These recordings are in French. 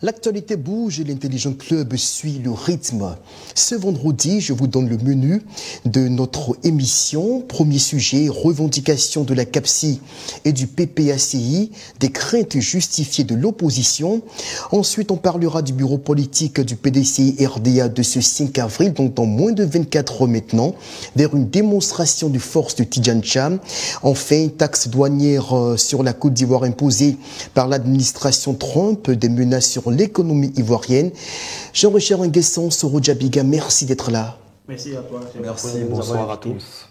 L'actualité bouge et l'Intelligent Club suit le rythme. Ce vendredi, je vous donne le menu de notre émission. Premier sujet, revendication de la CAPSI et du PPACI, des craintes justifiées de l'opposition. Ensuite, on parlera du bureau politique du PDCI RDA de ce 5 avril, donc dans moins de 24 heures maintenant, vers une démonstration de force de Tidjane Thiam. Enfin, taxe douanière sur la Côte d'Ivoire imposée par l'administration Trump, des menaces sur l'économie ivoirienne. Jean-Richard Nguesson, Soro Djabiga, merci d'être là. Merci à toi. Merci, bonsoir à tous.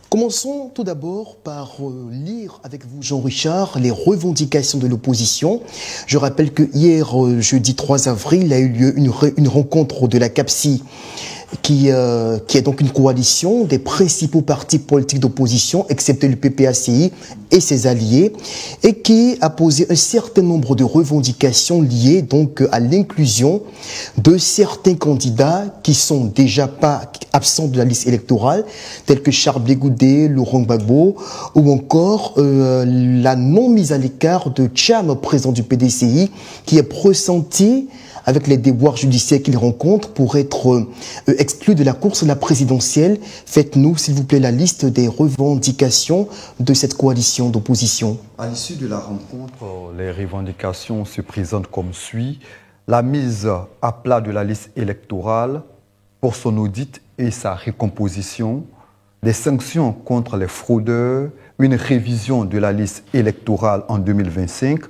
Commençons tout d'abord par lire avec vous, Jean-Richard, les revendications de l'opposition. Je rappelle que hier, jeudi 3 avril, a eu lieu une rencontre de la CAPSI qui est donc une coalition des principaux partis politiques d'opposition, excepté le PPACI et ses alliés, et qui a posé un certain nombre de revendications liées donc à l'inclusion de certains candidats qui sont déjà pas absents de la liste électorale, tels que Charles Blé Goudé, Laurent Gbagbo, ou encore la non-mise à l'écart de Thiam, président du PDCI, qui est pressenti avec les déboires judiciaires qu'il rencontre pour être exclu de la course à la présidentielle. Faites-nous, s'il vous plaît, la liste des revendications de cette coalition d'opposition. À l'issue de la rencontre, les revendications se présentent comme suit. La mise à plat de la liste électorale pour son audit et sa recomposition, des sanctions contre les fraudeurs, une révision de la liste électorale en 2025,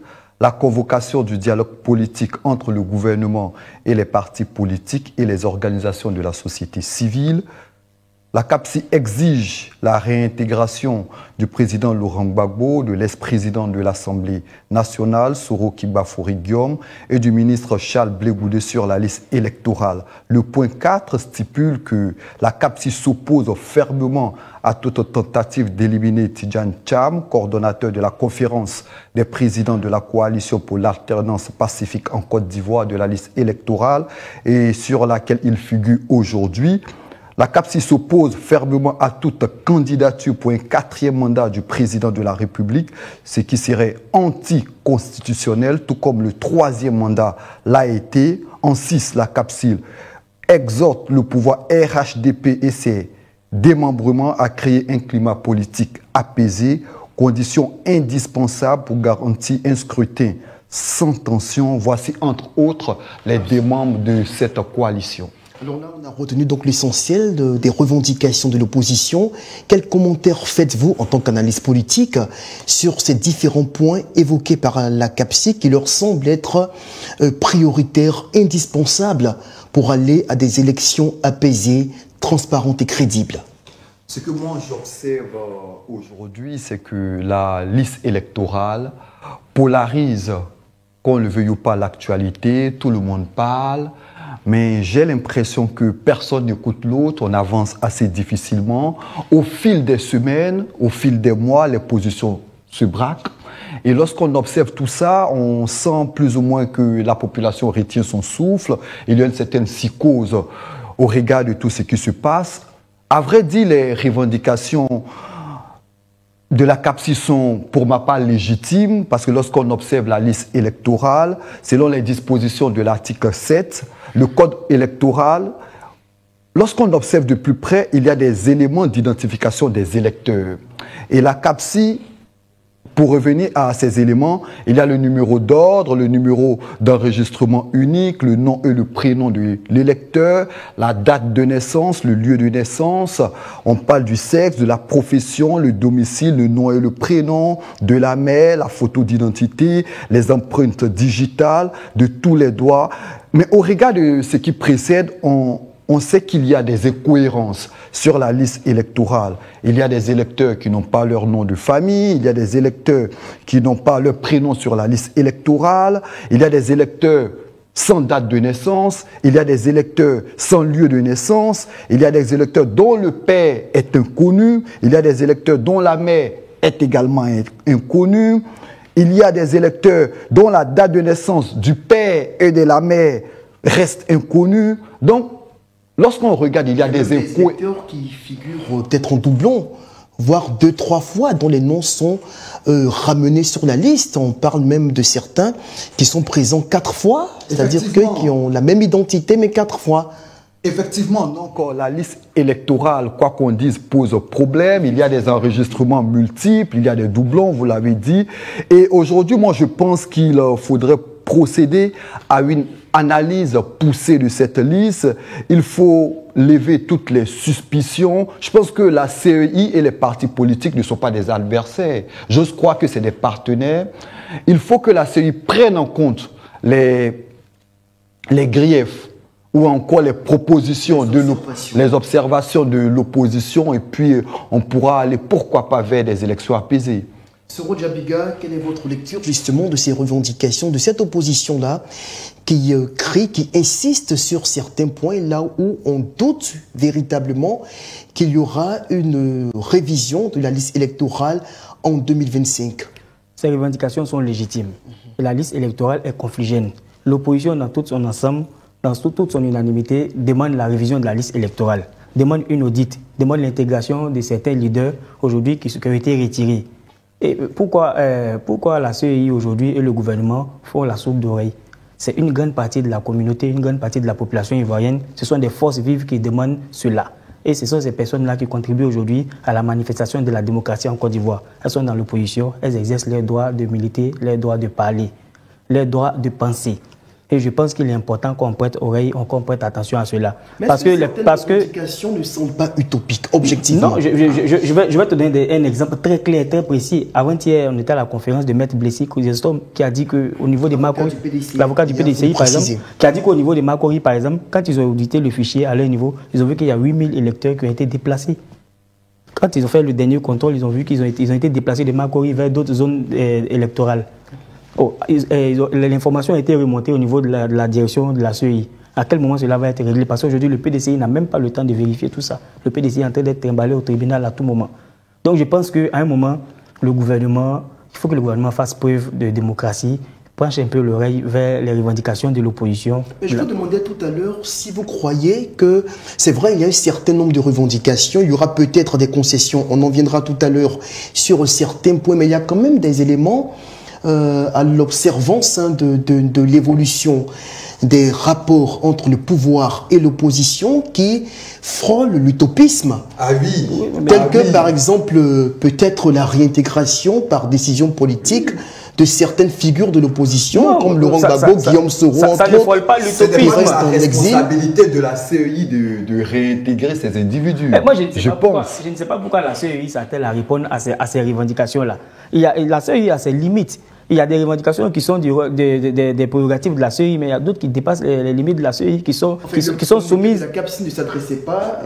la convocation du dialogue politique entre le gouvernement et les partis politiques et les organisations de la société civile. La CAPSI exige la réintégration du président Laurent Gbagbo, de l'ex-président de l'Assemblée nationale, Soro Kibafori Guillaume, et du ministre Charles Blé Goudé sur la liste électorale. Le point 4 stipule que la CAPSI s'oppose fermement à toute tentative d'éliminer Tidjane Thiam, coordonnateur de la conférence des présidents de la coalition pour l'alternance pacifique en Côte d'Ivoire de la liste électorale et sur laquelle il figure aujourd'hui. La CAPSI s'oppose fermement à toute candidature pour un 4e mandat du président de la République, ce qui serait anticonstitutionnel, tout comme le 3e mandat l'a été. En 6, la CAPSI exhorte le pouvoir RHDP et ses démembrements à créer un climat politique apaisé, condition indispensable pour garantir un scrutin sans tension. Voici entre autres les demandes de cette coalition. Alors là, on a retenu donc l'essentiel des revendications de l'opposition. Quels commentaires faites-vous en tant qu'analyste politique sur ces différents points évoqués par la CAPSI qui leur semblent être prioritaires, indispensables pour aller à des élections apaisées, transparentes et crédibles? Ce que moi j'observe aujourd'hui, c'est que la liste électorale polarise, qu'on le veuille ou pas, l'actualité, tout le monde parle. Mais j'ai l'impression que personne n'écoute l'autre, on avance assez difficilement. Au fil des semaines, au fil des mois, les positions se braquent. Et lorsqu'on observe tout ça, on sent plus ou moins que la population retient son souffle. Il y a une certaine psychose au regard de tout ce qui se passe. À vrai dire, les revendications de la CAPSI sont pour ma part légitimes parce que lorsqu'on observe la liste électorale, selon les dispositions de l'article 7, le code électoral, lorsqu'on observe de plus près, il y a des éléments d'identification des électeurs. Et la CAPSI, pour revenir à ces éléments, il y a le numéro d'ordre, le numéro d'enregistrement unique, le nom et le prénom de l'électeur, la date de naissance, le lieu de naissance. On parle du sexe, de la profession, le domicile, le nom et le prénom, de la mère, la photo d'identité, les empreintes digitales, de tous les doigts. Mais au regard de ce qui précède, on sait qu'il y a des incohérences sur la liste électorale. Il y a des électeurs qui n'ont pas leur nom de famille, il y a des électeurs qui n'ont pas leur prénom sur la liste électorale, il y a des électeurs sans date de naissance, il y a des électeurs sans lieu de naissance, il y a des électeurs dont le père est inconnu, il y a des électeurs dont la mère est également inconnue, il y a des électeurs dont la date de naissance du père et de la mère reste inconnue. Donc, lorsqu'on regarde, il y a des électeurs qui figurent peut-être en doublon. voire 2-3 fois, dont les noms sont ramenés sur la liste. On parle même de certains qui sont présents 4 fois, c'est-à-dire qui ont la même identité, mais 4 fois. Effectivement, donc la liste électorale, quoi qu'on dise, pose problème. Il y a des enregistrements multiples, il y a des doublons, vous l'avez dit. Et aujourd'hui, moi, je pense qu'il faudrait procéder à une analyse poussée de cette liste. Il faut lever toutes les suspicions. Je pense que la CEI et les partis politiques ne sont pas des adversaires. Je crois que c'est des partenaires. Il faut que la CEI prenne en compte les griefs ou encore les propositions, les observations de l'opposition, et puis on pourra aller, pourquoi pas, vers des élections apaisées. Soro Djabiga, quelle est votre lecture justement de ces revendications, de cette opposition-là qui crie, qui insiste sur certains points, là où on doute véritablement qu'il y aura une révision de la liste électorale en 2025? Ces revendications sont légitimes. La liste électorale est confligène. L'opposition dans tout son ensemble, dans toute son unanimité, demande la révision de la liste électorale, demande une audit, demande l'intégration de certains leaders aujourd'hui qui ont été retirés. Et pourquoi la CEI aujourd'hui et le gouvernement font la sourde d'oreille? C'est une grande partie de la communauté, une grande partie de la population ivoirienne. Ce sont des forces vives qui demandent cela. Et ce sont ces personnes-là qui contribuent aujourd'hui à la manifestation de la démocratie en Côte d'Ivoire. Elles sont dans l'opposition, elles exercent leur droit de militer, leur droit de parler, leur droit de penser. Et je pense qu'il est important qu'on prête oreille, qu'on prête attention à cela. Mais parce que les revendications ne sont pas utopiques, objectivement. Non, je vais te donner un exemple très clair, très précis. Avant-hier, on était à la conférence de Maître Blessy Kouzestom qui a dit qu'au niveau des Makori, l'avocat du PDCI par exemple, qui a dit qu'au niveau des Makori, par exemple, quand ils ont audité le fichier à leur niveau, ils ont vu qu'il y a 8000 électeurs qui ont été déplacés. Quand ils ont fait le dernier contrôle, ils ont vu qu'ils ont été déplacés de Makori vers d'autres zones électorales. L'information a été remontée au niveau de la direction de la CEI. À quel moment cela va être réglé? Parce qu'aujourd'hui, le PDCI n'a même pas le temps de vérifier tout ça. Le PDCI est en train d'être trimballé au tribunal à tout moment. Donc je pense qu'à un moment, il faut que le gouvernement fasse preuve de démocratie, penche un peu l'oreille vers les revendications de l'opposition. Je vous demandais tout à l'heure si vous croyez que, c'est vrai, il y a un certain nombre de revendications, il y aura peut-être des concessions, on en viendra tout à l'heure sur certains points, mais il y a quand même des éléments à l'observance de l'évolution des rapports entre le pouvoir et l'opposition qui frôlent l'utopisme. Ah oui. Tel que, par exemple, peut-être la réintégration par décision politique de certaines figures de l'opposition, comme Laurent Gbagbo, Guillaume Soro, ça ne frôle pas l'utopisme. C'est la responsabilité de la CEI de réintégrer ces individus. Moi, je ne sais pas pourquoi la CEI s'attelle à répondre à ces revendications-là. La CEI a ses limites. Il y a des revendications qui sont des prérogatives de la CEI, mais il y a d'autres qui dépassent les limites de la CEI, qui sont soumises. La CAPSI ne s'adressait pas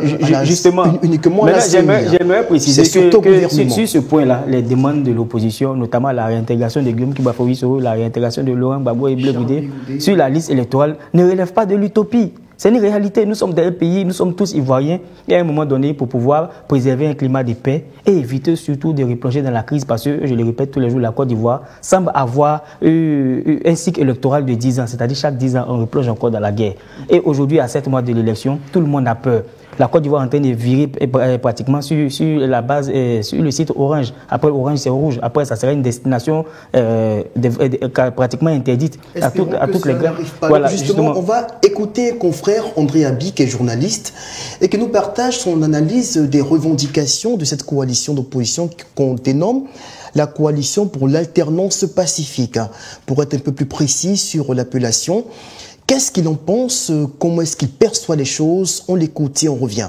justement uniquement à la CEI. J'aimerais préciser que sur ce point-là, les demandes de l'opposition, notamment la réintégration de Guillaume Kibafoui-Soro, la réintégration de Laurent Gbagbo et Blé Goudé, sur la liste électorale, ne relèvent pas de l'utopie. C'est une réalité. Nous sommes des pays, nous sommes tous ivoiriens. Et à un moment donné, pour pouvoir préserver un climat de paix et éviter surtout de replonger dans la crise, parce que, je le répète tous les jours, la Côte d'Ivoire semble avoir un cycle électoral de 10 ans. C'est-à-dire chaque 10 ans, on replonge encore dans la guerre. Et aujourd'hui, à 7 mois de l'élection, tout le monde a peur. La Côte d'Ivoire est en train de virer pratiquement sur la base, sur le site Orange. Après Orange, c'est rouge. Après, ça serait une destination pratiquement interdite à toutes les grandes. Voilà, justement, on va écouter confrère André Abi, qui est journaliste, et qui nous partage son analyse des revendications de cette coalition d'opposition qu'on dénomme la coalition pour l'alternance pacifique. Pour être un peu plus précis sur l'appellation, qu'est-ce qu'il en pense? Comment est-ce qu'il perçoit les choses? On l'écoute et on revient.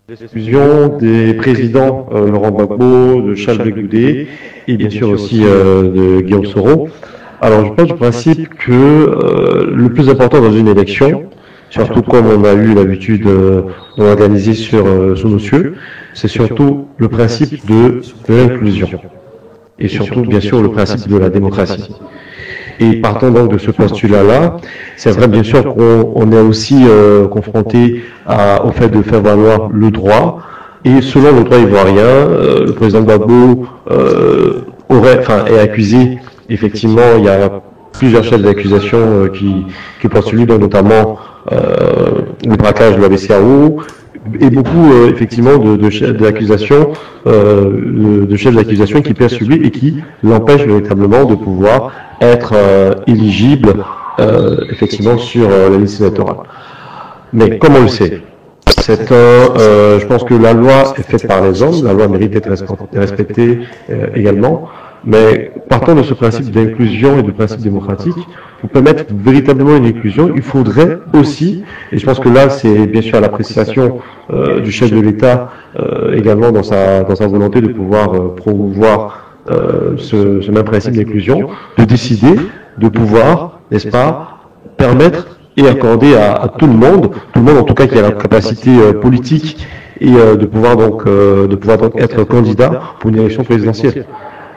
L'exclusion des présidents Laurent Gbagbo, de Charles Blé Goudé et bien sûr aussi de Guillaume Soro. Alors je pense du principe que le plus important dans une élection, surtout comme on a eu l'habitude d'organiser sous nos cieux, c'est surtout le principe de l'inclusion et surtout bien sûr le principe de la démocratie. Et partant donc de ce postulat-là, c'est vrai bien sûr qu'on est aussi confronté au fait de faire valoir le droit. Et selon le droit ivoirien, le président Gbagbo est accusé. Effectivement, il y a plusieurs chefs d'accusation qui postulent, dont notamment le braquage de la BCAO, et beaucoup effectivement de chefs d'accusation, de chefs d'accusation qui pèsent sur lui et qui l'empêchent véritablement de pouvoir être éligible effectivement sur la liste électorale. Mais comme on le sait, je pense que la loi est faite par les hommes, la loi mérite d'être respectée également, mais partant de ce principe d'inclusion et de principe démocratique, pour permettre véritablement une inclusion, il faudrait aussi, et je pense que là c'est bien sûr à l'appréciation du chef de l'État également dans sa volonté de pouvoir promouvoir ce même principe d'inclusion, de décider de pouvoir, n'est-ce pas, permettre et accorder à tout le monde en tout cas qui a la capacité politique et de pouvoir donc être candidat pour une élection présidentielle.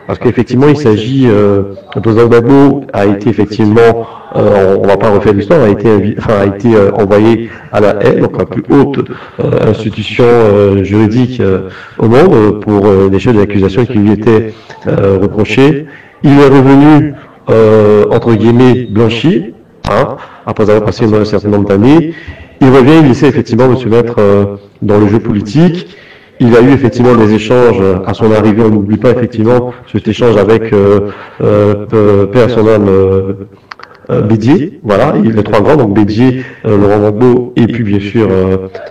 Parce qu'effectivement, il s'agit, le président Gbagbo a été effectivement, on va pas refaire l'histoire, a été envoyé à la haie, donc la plus haute institution juridique au monde, pour les chefs d'accusation qui lui étaient reprochés. Il est revenu, entre guillemets, blanchi, après avoir passé un certain nombre d'années. Il revient, il essaie effectivement de se mettre dans le jeu politique. Il a eu effectivement des échanges à son arrivée. On n'oublie pas effectivement cet échange avec Père son âme Bédié. Voilà, les trois grands, donc Bédié, Laurent Gbagbo et puis bien sûr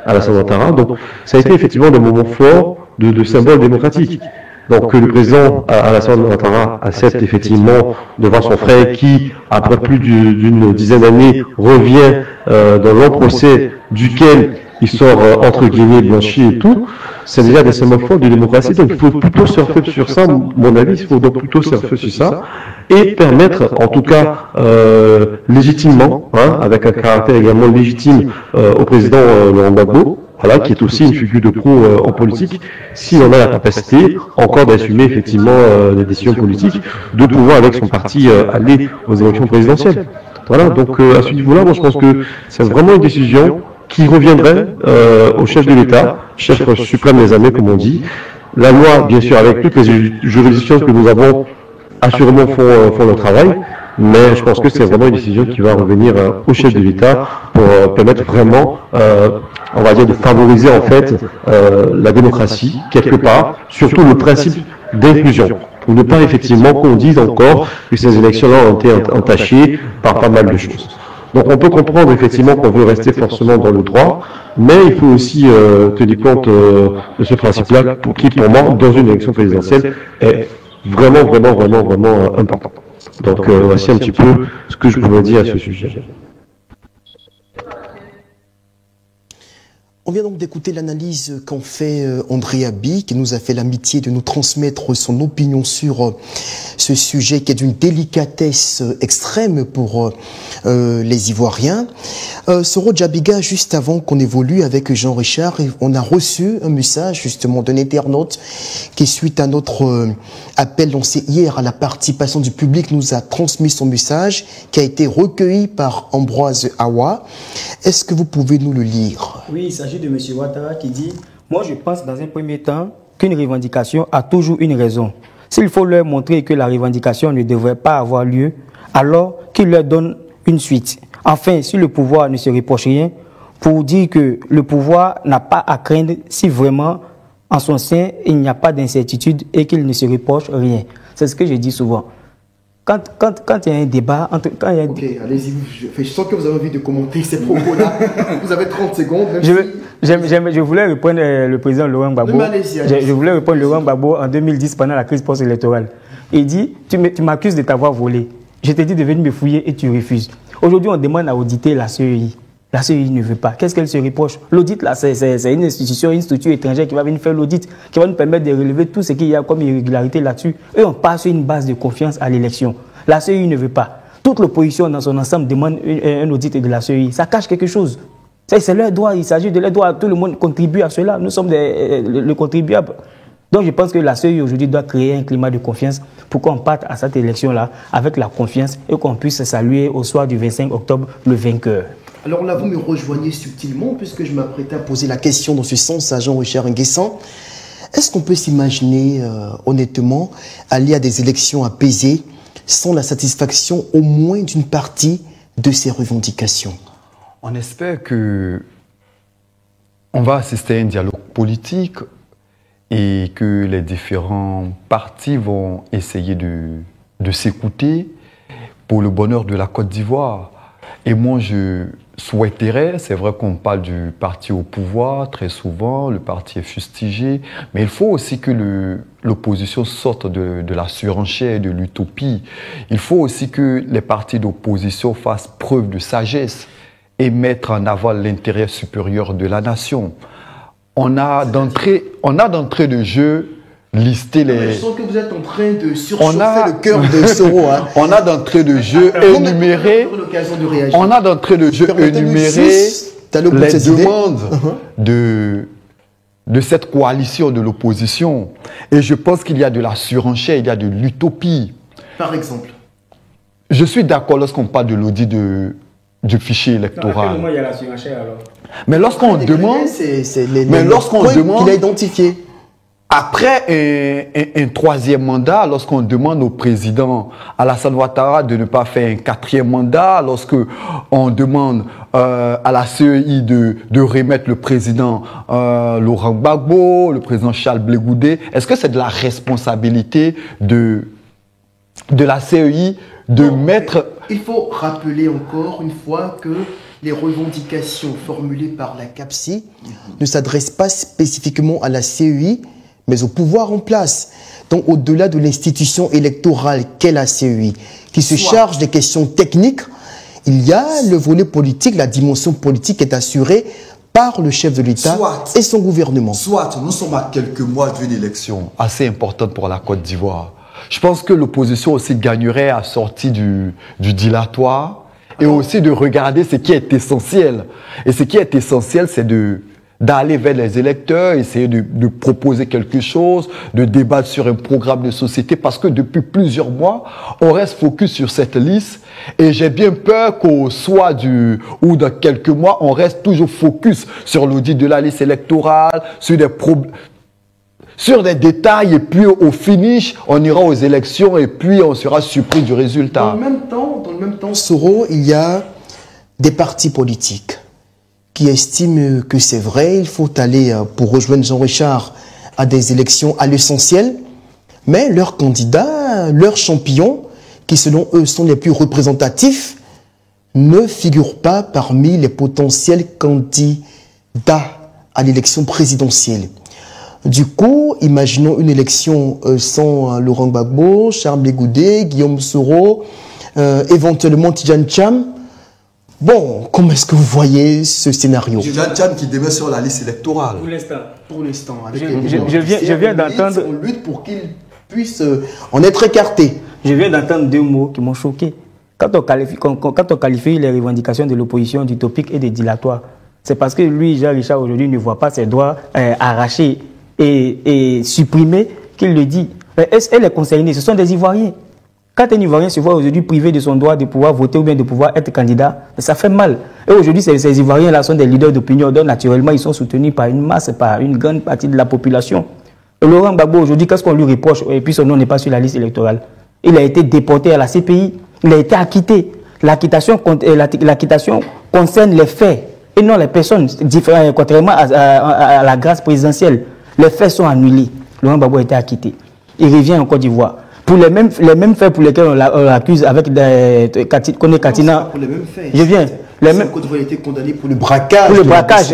Alassane Ouattara. Donc ça a été effectivement des moments forts de symboles démocratiques. Donc que le président Alassane Ouattara accepte effectivement devant son frère qui, après plus d'une dizaine d'années, revient dans long procès duquel il sort entre guillemets blanchi et tout, c'est déjà des symboles forts de démocratie. Donc il faut plutôt surfer sur ça, mon avis, il faut donc plutôt surfer sur ça et permettre, en tout cas légitimement, avec un caractère également légitime au président Laurent Gbagbo, voilà, qui est aussi une figure de proue en politique, s'il en a la capacité encore d'assumer effectivement les décisions politiques, de pouvoir avec son parti aller aux élections présidentielles. Voilà, donc à ce niveau-là, moi je pense que c'est vraiment une décision qui reviendrait au chef de l'État, chef suprême des armées comme on dit. La loi, bien sûr, avec toutes les juridictions que nous avons, assurément font le travail, mais je pense que c'est vraiment une décision qui va revenir au chef de l'État pour permettre vraiment, on va dire, de favoriser en fait la démocratie quelque part, surtout le principe d'inclusion, pour ne pas effectivement qu'on dise encore que ces élections-là ont été entachées par pas mal de choses. Donc on peut comprendre effectivement qu'on veut rester forcément dans le droit, mais il faut aussi tenir compte de ce principe-là qui, pour moi, dans une élection présidentielle, est vraiment important. Donc voici un petit peu ce que je pourrais dire à ce sujet. On vient donc d'écouter l'analyse qu'en fait André Abi, qui nous a fait l'amitié de nous transmettre son opinion sur ce sujet qui est d'une délicatesse extrême pour les Ivoiriens. Soro Djabiga, juste avant qu'on évolue avec Jean-Richard, on a reçu un message justement d'un internaute qui, suite à notre appel lancé hier à la participation du public, nous a transmis son message qui a été recueilli par Ambroise Awa. Est-ce que vous pouvez nous le lire? Oui, il s'agit de M. Ouattara qui dit « Moi, je pense dans un premier temps qu'une revendication a toujours une raison. S'il faut leur montrer que la revendication ne devrait pas avoir lieu, alors qu'il leur donne une suite. Enfin, si le pouvoir ne se reproche rien, pour dire que le pouvoir n'a pas à craindre si vraiment en son sein il n'y a pas d'incertitude et qu'il ne se reproche rien. » C'est ce que je dis souvent. Quand il y a un débat... Ok, allez-y, je sens que vous avez envie de commenter ces propos-là. Vous avez 30 secondes. Je voulais répondre le président Laurent Gbagbo. Je voulais répondre Laurent Gbagbo en 2010 pendant la crise post-électorale. Il dit, tu m'accuses de t'avoir volé. Je t'ai dit de venir me fouiller et tu refuses. Aujourd'hui, on demande à auditer la CEI. La CEI ne veut pas. Qu'est-ce qu'elle se reproche? L'audit, là, c'est une institution, une structure étrangère qui va venir faire l'audit, qui va nous permettre de relever tout ce qu'il y a comme irrégularité là-dessus. Et on passe sur une base de confiance à l'élection. La CEI ne veut pas. Toute l'opposition dans son ensemble demande un audit de la CEI. Ça cache quelque chose. C'est leur droit, il s'agit de leur droit. Tout le monde contribue à cela. Nous sommes le contribuable. Donc je pense que la CEI aujourd'hui doit créer un climat de confiance pour qu'on parte à cette élection-là avec la confiance et qu'on puisse saluer au soir du 25 octobre le vainqueur. Alors là, vous me rejoignez subtilement puisque je m'apprêtais à poser la question dans ce sens à Jean-Richard Nguessan. Est-ce qu'on peut s'imaginer honnêtement aller à des élections apaisées sans la satisfaction au moins d'une partie de ces revendications? On espère que on va assister à un dialogue politique et que les différents partis vont essayer de s'écouter pour le bonheur de la Côte d'Ivoire. Et moi, je souhaiterais, c'est vrai qu'on parle du parti au pouvoir très souvent, le parti est fustigé, mais il faut aussi que l'opposition sorte de la surenchère et de l'utopie. Il faut aussi que les partis d'opposition fassent preuve de sagesse et mettre en avant l'intérêt supérieur de la nation. On a d'entrée de jeu listé les... Je sens que vous êtes en train de surchauffer le cœur de Soro. Hein. On a d'entrée de jeu énuméré... On a d'entrée de jeu énuméré les demandes de cette coalition de l'opposition. Et je pense qu'il y a de la surenchère, il y a de l'utopie. Par exemple? Je suis d'accord lorsqu'on parle de l'audit du fichier électoral. À quel moment il y a la surenchère alors? Mais lorsqu'on demande... Mais lorsqu'on demande... qu'il a identifié. Après un troisième mandat, lorsqu'on demande au président Alassane Ouattara de ne pas faire un quatrième mandat, lorsqu'on demande à la CEI de remettre le président Laurent Gbagbo, le président Charles Blé Goudé, est-ce que c'est de la responsabilité de la CEI de mettre... Il faut rappeler encore une fois que les revendications formulées par la CAPSI ne s'adressent pas spécifiquement à la CEI, mais au pouvoir en place. Donc, au-delà de l'institution électorale qu'est la CEI, qui se charge des questions techniques, il y a le volet politique, la dimension politique est assurée par le chef de l'État et son gouvernement. Soit nous sommes à quelques mois d'une élection assez importante pour la Côte d'Ivoire. Je pense que l'opposition aussi gagnerait à sortir du dilatoire et aussi de regarder ce qui est essentiel. Et ce qui est essentiel, c'est d'aller vers les électeurs, essayer de proposer quelque chose, de débattre sur un programme de société, parce que depuis plusieurs mois, on reste focus sur cette liste, et j'ai bien peur qu'au soir ou dans quelques mois, on reste toujours focus sur l'audit de la liste électorale, sur des détails, et puis au finish, on ira aux élections, et puis on sera surpris du résultat. Dans le même temps, Soro, il y a des partis politiques qui estiment que c'est vrai, il faut aller, pour rejoindre Jean Richard, à des élections à l'essentiel, mais leurs candidats, leurs champions, qui selon eux sont les plus représentatifs, ne figurent pas parmi les potentiels candidats à l'élection présidentielle. Du coup, imaginons une élection sans Laurent Gbagbo, Charles Blé Goudé, Guillaume Soro, éventuellement Tidjane Thiam. Bon, comment est-ce que vous voyez ce scénario? Tidjane Thiam qui demeure sur la liste électorale. Pour l'instant. Je viens d'entendre... On lutte pour qu'il puisse en être écarté. Je viens d'entendre deux mots qui m'ont choqué. Quand on qualifie les revendications de l'opposition d'utopique et de dilatoire, c'est parce que lui, Jean Richard, aujourd'hui, ne voit pas ses droits arrachés et supprimés qu'il le dit. Et les concernés, ce sont des Ivoiriens. Quand un Ivoirien se voit aujourd'hui privé de son droit de pouvoir voter ou bien de pouvoir être candidat, ça fait mal. Et aujourd'hui, ces Ivoiriens-là sont des leaders d'opinion, donc naturellement, ils sont soutenus par une masse, par une grande partie de la population. Et Laurent Gbagbo, aujourd'hui, qu'est-ce qu'on lui reproche? Et puis son nom n'est pas sur la liste électorale. Il a été déporté à la CPI, il a été acquitté. L'acquittation concerne les faits et non les personnes, contrairement à la grâce présidentielle. Les faits sont annulés. Laurent Gbagbo a été acquitté. Il revient en Côte d'Ivoire. Pour les mêmes faits pour lesquels on l'accuse avec Kone Katina. Pour les mêmes faits. Je viens. Côte d'Ivoire a été condamné pour le braquage. Pour le braquage,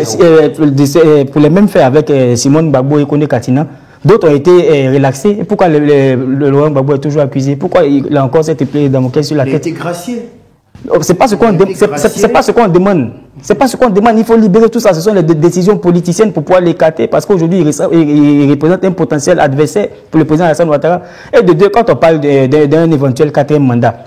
pour les mêmes faits avec Simone Gbagbo et Kone Katina. D'autres ont été relaxés. Et pourquoi le Laurent Gbagbo est toujours accusé? Pourquoi il a encore cette épée Damoclès sur la tête? Il a été gracié. C'est pas ce qu'on demande. C'est pas ce qu'on demande. Il faut libérer tout ça. Ce sont les décisions politiciennes pour pouvoir l'écarter. Parce qu'aujourd'hui, il représente un potentiel adversaire pour le président Alassane Ouattara. Et de deux, quand on parle d'un éventuel quatrième mandat,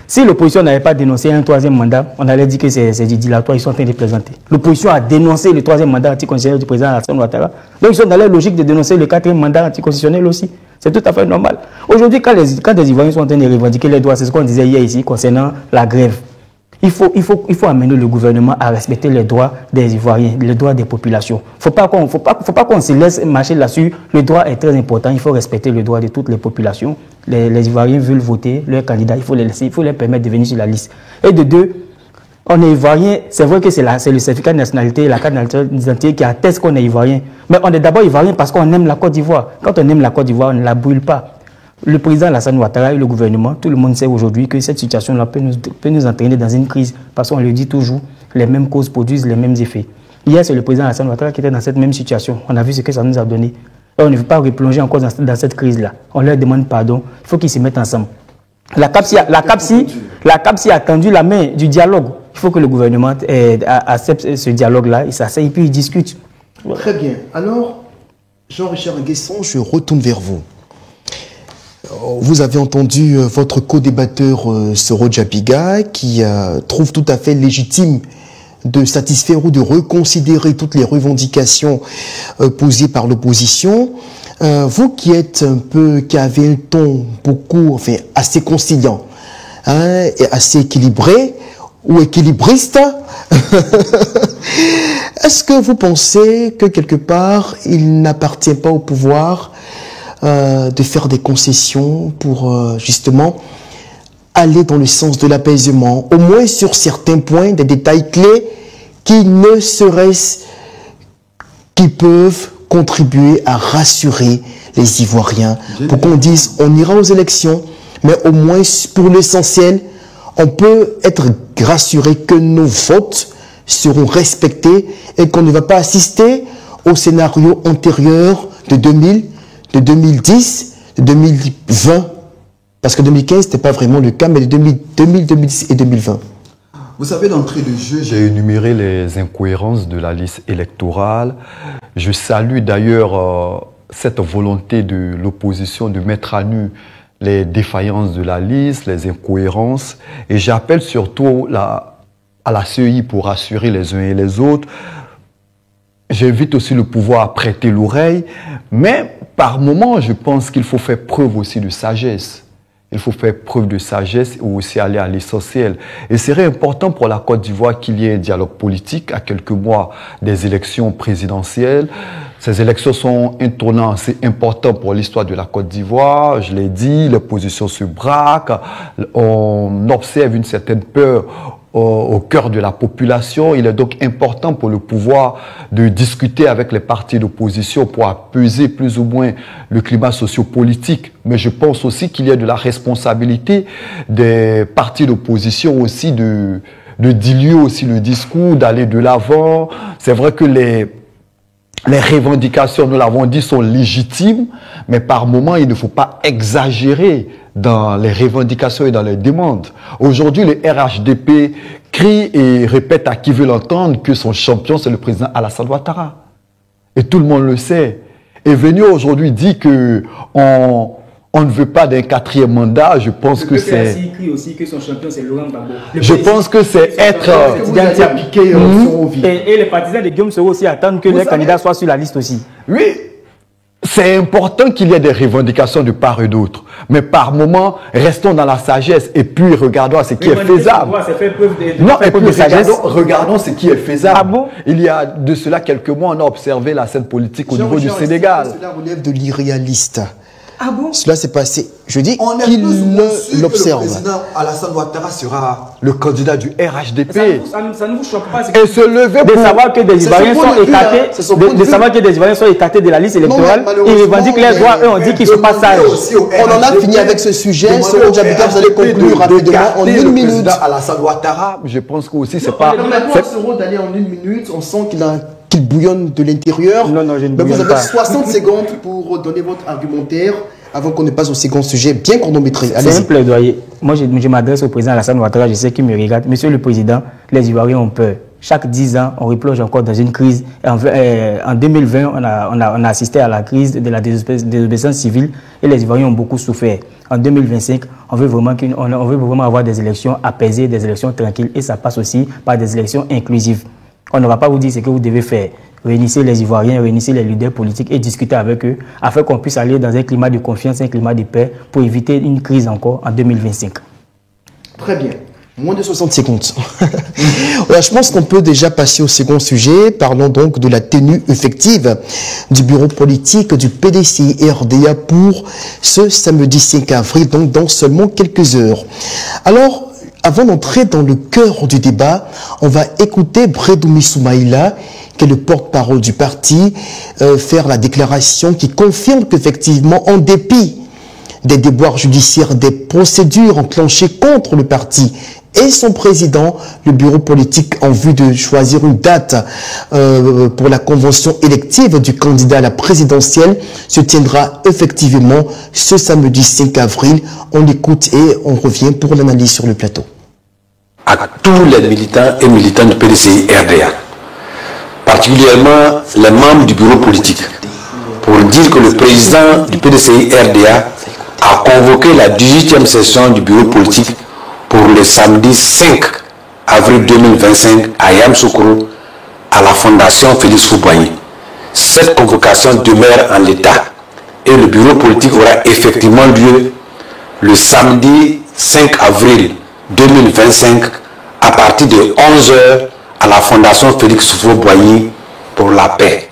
si l'opposition n'avait pas dénoncé un troisième mandat, on allait dire que c'est du dilatoire. Ils sont en train de présenter. L'opposition a dénoncé le troisième mandat anticonstitutionnel du président Alassane Ouattara. Donc ils sont dans la logique de dénoncer le quatrième mandat anticonstitutionnel aussi. C'est tout à fait normal. Aujourd'hui, quand les Ivoiriens sont en train de revendiquer les droits, c'est ce qu'on disait hier ici concernant la grève. Il faut amener le gouvernement à respecter les droits des Ivoiriens, les droits des populations. Faut pas qu'on se laisse marcher là-dessus. Le droit est très important. Il faut respecter le droit de toutes les populations. Les Ivoiriens veulent voter leur candidat. Il faut les laisser, il faut leur permettre de venir sur la liste. Et de deux, On est ivoirien, c'est vrai que c'est le certificat de nationalité, la carte d'identité qui atteste qu'on est ivoirien. Mais on est d'abord ivoirien parce qu'on aime la Côte d'Ivoire. Quand on aime la Côte d'Ivoire, on ne la brûle pas. Le président Alassane Ouattara et le gouvernement, tout le monde sait aujourd'hui que cette situation-là peut nous entraîner dans une crise. Parce qu'on le dit toujours, les mêmes causes produisent les mêmes effets. Hier, c'est le président Alassane Ouattara qui était dans cette même situation. On a vu ce que ça nous a donné. Et on ne veut pas replonger encore dans cette crise-là. On leur demande pardon. Il faut qu'ils se mettent ensemble. La CAPSI a tendu la main du dialogue. Il faut que le gouvernement accepte ce dialogue-là, il s'asseye et puis il discute. Très bien. Alors, Jean-Richard Nguesson, je retourne vers vous. Vous avez entendu votre co-débatteur Soro Djabiga qui trouve tout à fait légitime de satisfaire ou de reconsidérer toutes les revendications posées par l'opposition. Vous qui êtes qui avez un ton assez conciliant, et assez équilibré ou équilibriste, est-ce que vous pensez que quelque part il n'appartient pas au pouvoir de faire des concessions pour justement aller dans le sens de l'apaisement, au moins sur certains points, des détails clés qui ne seraient qui peuvent contribuer à rassurer les Ivoiriens pour qu'on dise on ira aux élections, mais au moins pour l'essentiel, on peut être rassuré que nos votes seront respectés et qu'on ne va pas assister au scénario antérieur de 2000, de 2010, de 2020. Parce que 2015, ce n'était pas vraiment le cas, mais de 2010 et 2020. Vous savez, d'entrée de jeu, j'ai énuméré les incohérences de la liste électorale. Je salue d'ailleurs cette volonté de l'opposition de mettre à nu les défaillances de la liste, les incohérences. Et j'appelle surtout à la CEI pour rassurer les uns et les autres. J'invite aussi le pouvoir à prêter l'oreille. Mais par moments, je pense qu'il faut faire preuve aussi de sagesse. Il faut faire preuve de sagesse ou aussi aller à l'essentiel. Et il serait important pour la Côte d'Ivoire qu'il y ait un dialogue politique à quelques mois des élections présidentielles. Ces élections sont un tournant assez important pour l'histoire de la Côte d'Ivoire. Je l'ai dit, les positions se braquent. On observe une certaine peur au cœur de la population. Il est donc important pour le pouvoir de discuter avec les partis d'opposition pour apaiser plus ou moins le climat sociopolitique. Mais je pense aussi qu'il y a de la responsabilité des partis d'opposition aussi de diluer aussi le discours, d'aller de l'avant. C'est vrai que les revendications, nous l'avons dit, sont légitimes, mais par moments, il ne faut pas exagérer dans les revendications et dans les demandes. Aujourd'hui, le RHDP crie et répète à qui veut l'entendre que son champion, c'est le président Alassane Ouattara. Et tout le monde le sait. Et venir aujourd'hui dire que on ne veut pas d'un 4e mandat, je pense que c'est... Il crie aussi que son champion, c'est Laurent Gbagbo. Je pense que c'est être... Et les partisans de Guillaume Soro aussi attendent que les candidats soient sur la liste aussi. Oui, c'est important qu'il y ait des revendications de part et d'autre. Mais par moment, restons dans la sagesse et puis regardons ce qui est faisable. Non, et puis regardons ce qui est faisable. Ah bon? Il y a de cela quelques mois, on a observé la scène politique au niveau du Sénégal. Cela relève de l'irréaliste. Ah bon? Cela s'est passé. Je dis qu'il l'observe. Le président Alassane Ouattara sera le candidat du RHDP. Ça ne vous choque pas? Et se lever pour savoir que des Ivoiriens sont écartés, de savoir que des Ivoiriens sont écartés de la liste électorale. Ils revendiquent les droits, eux on dit qu'ils ne sont pas sages. On en a fini avec ce sujet. Soro Djabiga, vous allez conclure rapidement en 1 minute. Alassane Ouattara, je pense que aussi c'est pas. Soro d'aller en 1 minute, on sent qu'il bouillonne de l'intérieur. Non, je ne bouillonne pas. Vous avez 60 secondes pour donner votre argumentaire avant qu'on ne passe au second sujet bien chronométré. C'est un plaidoyer. Moi, je m'adresse au président Alassane Ouattara, je sais qu'il me regarde. Monsieur le Président, les Ivoiriens ont peur. Chaque 10 ans, on replonge encore dans une crise. En 2020, on a assisté à la crise de la désobéissance civile et les Ivoiriens ont beaucoup souffert. En 2025, on veut vraiment avoir des élections apaisées, des élections tranquilles et ça passe aussi par des élections inclusives. On ne va pas vous dire ce que vous devez faire. Réunissez les Ivoiriens, réunissez les leaders politiques et discutez avec eux afin qu'on puisse aller dans un climat de confiance, un climat de paix pour éviter une crise encore en 2025. Très bien. Moins de 60 secondes. Voilà, je pense qu'on peut déjà passer au second sujet. Parlons donc de la tenue effective du bureau politique du PDCI-RDA pour ce samedi 5 avril, donc dans seulement quelques heures. Alors, avant d'entrer dans le cœur du débat, on va écouter Bredoumi Soumaïla, qui est le porte-parole du parti, faire la déclaration qui confirme qu'effectivement, en dépit des déboires judiciaires, des procédures enclenchées contre le parti et son président, le bureau politique en vue de choisir une date pour la convention élective du candidat à la présidentielle se tiendra effectivement ce samedi 5 avril. On l'écoute et on revient pour l'analyse sur le plateau. À tous les militants et militantes du PDCI RDA, particulièrement les membres du bureau politique, pour dire que le président du PDCI RDA a convoqué la 18e session du bureau politique pour le samedi 5 avril 2025 à Yamoussoukro, à la Fondation Félix Houphouët-Boigny. Cette convocation demeure en l'état et le bureau politique aura effectivement lieu le samedi 5 avril 2025 à partir de 11 h à la Fondation Félix Houphouët-Boigny pour la paix.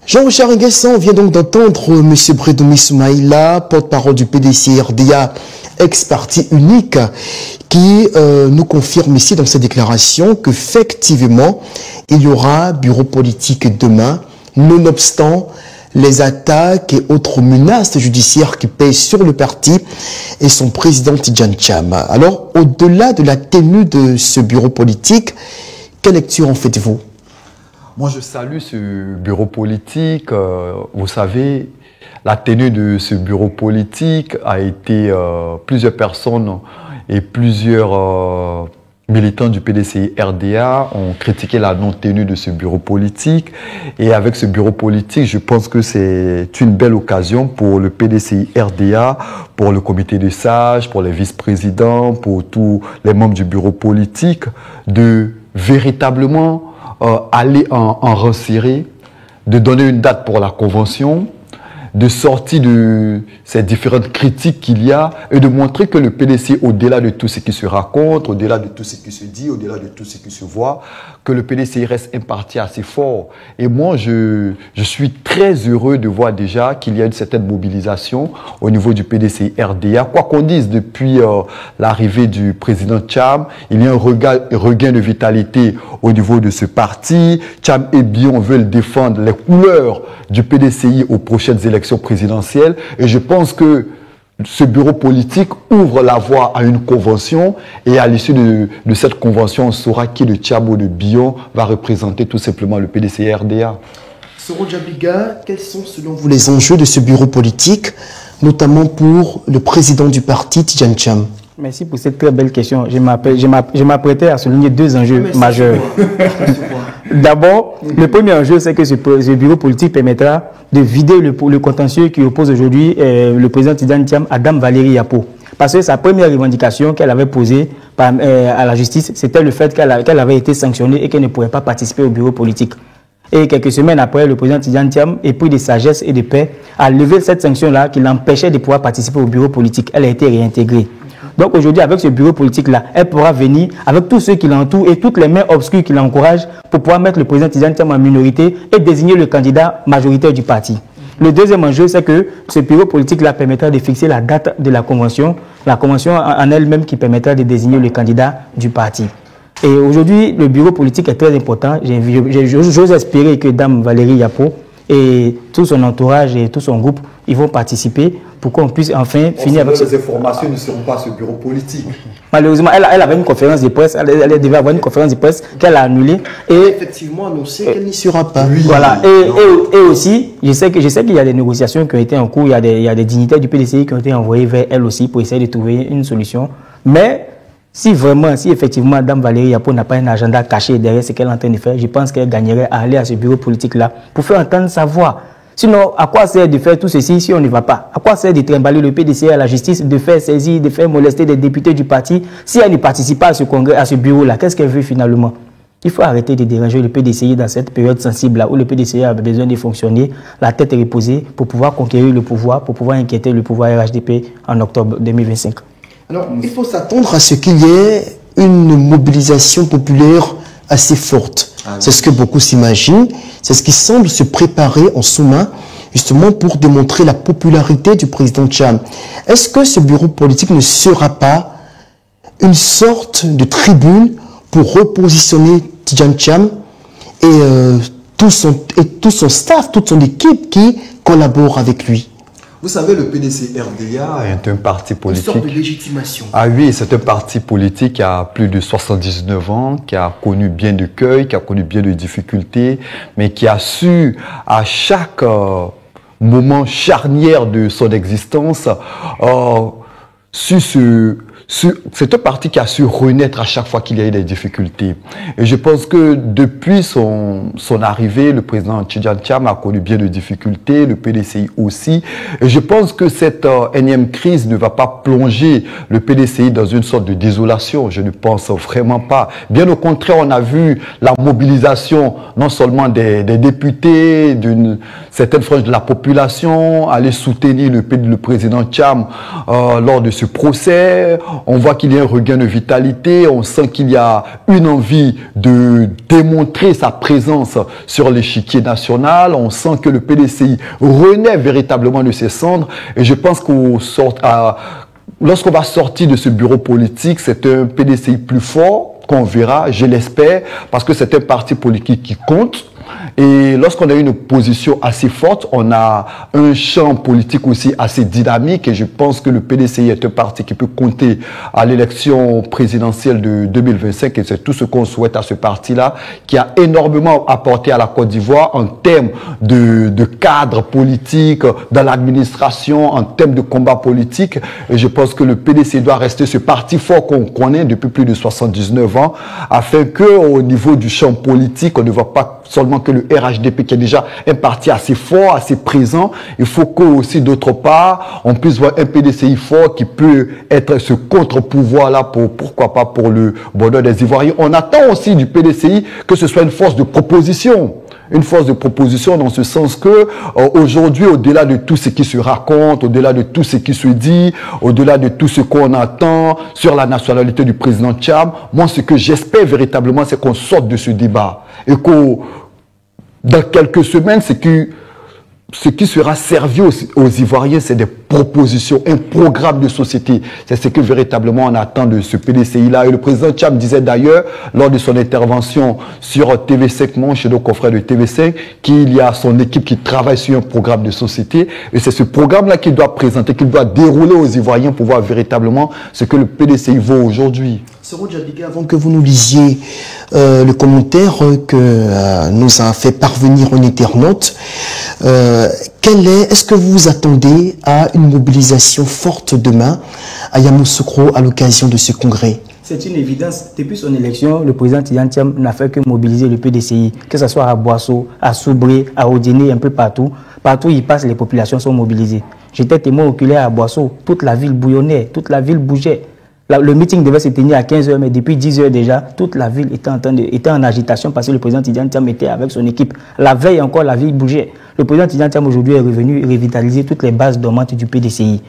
Jean-Richard Nguessan vient donc d'entendre M. Bredoumi Soumaïla, porte-parole du PDCI-RDA, ex-parti unique, qui nous confirme ici dans sa déclaration qu'effectivement, il y aura bureau politique demain, nonobstant les attaques et autres menaces judiciaires qui pèsent sur le parti et son président Tidjane Thiam. Alors, au-delà de la tenue de ce bureau politique, quelle lecture en faites-vous? Moi, je salue ce bureau politique. Vous savez, la tenue de ce bureau politique a été plusieurs personnes et plusieurs militants du PDCI RDA ont critiqué la non-tenue de ce bureau politique. Et avec ce bureau politique, je pense que c'est une belle occasion pour le PDCI RDA, pour le comité des sages, pour les vice-présidents, pour tous les membres du bureau politique, de véritablement aller en resserrer, de donner une date pour la convention, de sortir de ces différentes critiques qu'il y a et de montrer que le PDC, au-delà de tout ce qui se raconte, au-delà de tout ce qui se dit, au-delà de tout ce qui se voit, que le PDC reste un parti assez fort. Et moi, je suis très heureux de voir déjà qu'il y a une certaine mobilisation au niveau du PDC RDA. Quoi qu'on dise, depuis l'arrivée du président Thiam, il y a un regain de vitalité au niveau de ce parti. Thiam et Bion veulent défendre les couleurs du PDCI aux prochaines élections présidentielles. Et je pense que ce bureau politique ouvre la voie à une convention et à l'issue de cette convention, on saura qui de Thiam ou de Bion va représenter tout simplement le PDCI RDA. Soro Djabiga, quels sont selon vous les enjeux de ce bureau politique, notamment pour le président du parti, Tidjane Thiam? Merci pour cette très belle question. Je m'apprêtais à souligner deux enjeux majeurs. D'abord, le premier enjeu, c'est que ce bureau politique permettra de vider le contentieux qui oppose aujourd'hui le président Tidjane Thiam à Dame Valérie Yapo. Parce que sa première revendication qu'elle avait posée à la justice, c'était le fait qu'elle avait été sanctionnée et qu'elle ne pourrait pas participer au bureau politique. Et quelques semaines après, le président Tidjane Thiam, épris de sagesse et de paix, a levé cette sanction-là qui l'empêchait de pouvoir participer au bureau politique. Elle a été réintégrée. Donc aujourd'hui, avec ce bureau politique-là, elle pourra venir avec tous ceux qui l'entourent et toutes les mains obscures qui l'encouragent pour pouvoir mettre le président Tidjane Thiam en minorité et désigner le candidat majoritaire du parti. Le deuxième enjeu, c'est que ce bureau politique-là permettra de fixer la date de la convention en elle-même qui permettra de désigner le candidat du parti. Et aujourd'hui, le bureau politique est très important. J'ose espérer que Dame Valérie Yapo et tout son entourage et tout son groupe, ils vont participer pour qu'on puisse enfin finir avec ces informations ne seront pas ce bureau politique. Malheureusement, elle avait une conférence de presse, elle devait avoir une conférence de presse qu'elle a annulée. Et effectivement annoncé qu'elle n'y sera pas. Oui, voilà. Et aussi, je sais qu'il y a des négociations qui ont été en cours, il y a des dignitaires du PDCI qui ont été envoyés vers elle aussi pour essayer de trouver une solution. Mais si effectivement Dame Valérie Yapo n'a pas un agenda caché derrière ce qu'elle est en train de faire, je pense qu'elle gagnerait à aller à ce bureau politique-là pour faire entendre sa voix. Sinon, à quoi sert de faire tout ceci si on ne va pas? À quoi sert de trimballer le PDCI à la justice, de faire saisir, de faire molester des députés du parti? Si elle ne participe pas à ce congrès, à ce bureau-là, qu'est-ce qu'elle veut finalement? Il faut arrêter de déranger le PDCI dans cette période sensible-là où le PDCI a besoin de fonctionner, la tête reposée, pour pouvoir conquérir le pouvoir, pour pouvoir inquiéter le pouvoir RHDP en octobre 2025. Alors, il faut s'attendre à ce qu'il y ait une mobilisation populaire assez forte. C'est ce que beaucoup s'imaginent. C'est ce qui semble se préparer en sous-main justement pour démontrer la popularité du président Tcham. Est-ce que ce bureau politique ne sera pas une sorte de tribune pour repositionner Tidjane Thiam et tout son staff, toute son équipe qui collabore avec lui? Vous savez, le PDC-RDA est un parti politique. Une sorte de légitimation. Ah oui, c'est un parti politique qui a plus de 79 ans, qui a connu bien de cueils, qui a connu bien de difficultés, mais qui a su, à chaque moment charnière de son existence, c'est un parti qui a su renaître à chaque fois qu'il y a eu des difficultés. Et je pense que depuis son arrivée, le président Tidjane Thiam a connu bien de difficultés, le PDCI aussi. Et je pense que cette énième crise ne va pas plonger le PDCI dans une sorte de désolation. Je ne pense vraiment pas. Bien au contraire, on a vu la mobilisation non seulement des députés, d'une certaine frange de la population, aller soutenir le président Thiam lors de ce procès. On voit qu'il y a un regain de vitalité, on sent qu'il y a une envie de démontrer sa présence sur l'échiquier national, on sent que le PDCI renaît véritablement de ses cendres et je pense lorsqu'on va sortir de ce bureau politique, c'est un PDCI plus fort qu'on verra, je l'espère, parce que c'est un parti politique qui compte. Et lorsqu'on a une position assez forte, on a un champ politique aussi assez dynamique et je pense que le PDCI est un parti qui peut compter à l'élection présidentielle de 2025 et c'est tout ce qu'on souhaite à ce parti-là qui a énormément apporté à la Côte d'Ivoire en termes de cadre politique, dans l'administration, en termes de combat politique et je pense que le PDCI doit rester ce parti fort qu'on connaît depuis plus de 79 ans afin qu'au niveau du champ politique, on ne voit pas seulement que le RHDP qui est déjà un parti assez fort, assez présent, il faut que aussi d'autre part, on puisse voir un PDCI fort qui peut être ce contre-pouvoir-là pourquoi pas pour le bonheur des Ivoiriens. On attend aussi du PDCI que ce soit une force de proposition. Une force de proposition dans ce sens que aujourd'hui, au-delà de tout ce qui se raconte, au-delà de tout ce qui se dit, au-delà de tout ce qu'on attend sur la nationalité du président Thiam, moi ce que j'espère véritablement c'est qu'on sorte de ce débat et qu'au dans quelques semaines, ce qui sera servi aux Ivoiriens, c'est des propositions, un programme de société. C'est ce que véritablement on attend de ce PDCI-là. Et le président Thiam disait d'ailleurs, lors de son intervention sur TV5 Monde, chez nos confrères de TV5, qu'il y a son équipe qui travaille sur un programme de société. Et c'est ce programme-là qu'il doit présenter, qu'il doit dérouler aux Ivoiriens pour voir véritablement ce que le PDCI vaut aujourd'hui. Soro Djabiga, avant que vous nous lisiez le commentaire que nous a fait parvenir un internaute, est-ce que vous vous attendez à une mobilisation forte demain à Yamoussoukro à l'occasion de ce congrès? C'est une évidence. Depuis son élection, le président Tidjane Thiam n'a fait que mobiliser le PDCI, que ce soit à Boisseau, à Soubré, à Odiné, un peu partout. Partout où il passe, les populations sont mobilisées. J'étais témoin oculaire à Boisseau. Toute la ville bouillonnait, toute la ville bougeait. Le meeting devait se tenir à 15 h, mais depuis 10 h déjà, toute la ville était en agitation parce que le président Tidjane Thiam était avec son équipe. La veille encore, la ville bougeait. Le président Tidjane Thiam aujourd'hui est revenu revitaliser toutes les bases dormantes du PDCI.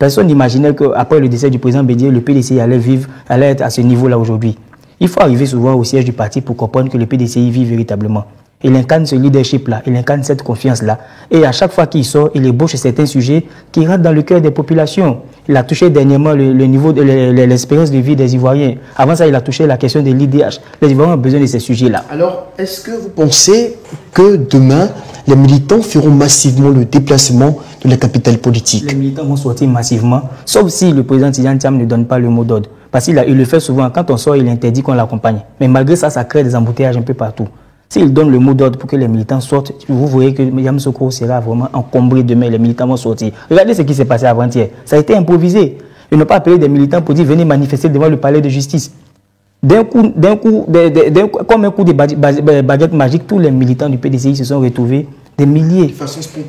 Personne n'imaginait qu'après le décès du président Bédié, le PDCI allait être à ce niveau-là aujourd'hui. Il faut arriver souvent au siège du parti pour comprendre que le PDCI vit véritablement. Il incarne ce leadership-là, il incarne cette confiance-là. Et à chaque fois qu'il sort, il ébauche certains sujets qui rentrent dans le cœur des populations. Il a touché dernièrement le niveau de l'espérance de vie des Ivoiriens. Avant ça, il a touché la question de l'IDH. Les Ivoiriens ont besoin de ces sujets-là. Alors, est-ce que vous pensez que demain, les militants feront massivement le déplacement de la capitale politique? Les militants vont sortir massivement, sauf si le président Tidjane Thiam ne donne pas le mot d'ordre. Parce qu'il le fait souvent. Quand on sort, il interdit qu'on l'accompagne. Mais malgré ça, ça crée des embouteillages un peu partout. S'il donne le mot d'ordre pour que les militants sortent, vous voyez que Yamoussoukro sera vraiment encombré demain, les militants vont sortir. Regardez ce qui s'est passé avant-hier. Ça a été improvisé. Ils n'ont pas appelé des militants pour dire venez manifester devant le palais de justice. Comme un coup de baguette magique, tous les militants du PDCI se sont retrouvés des milliers,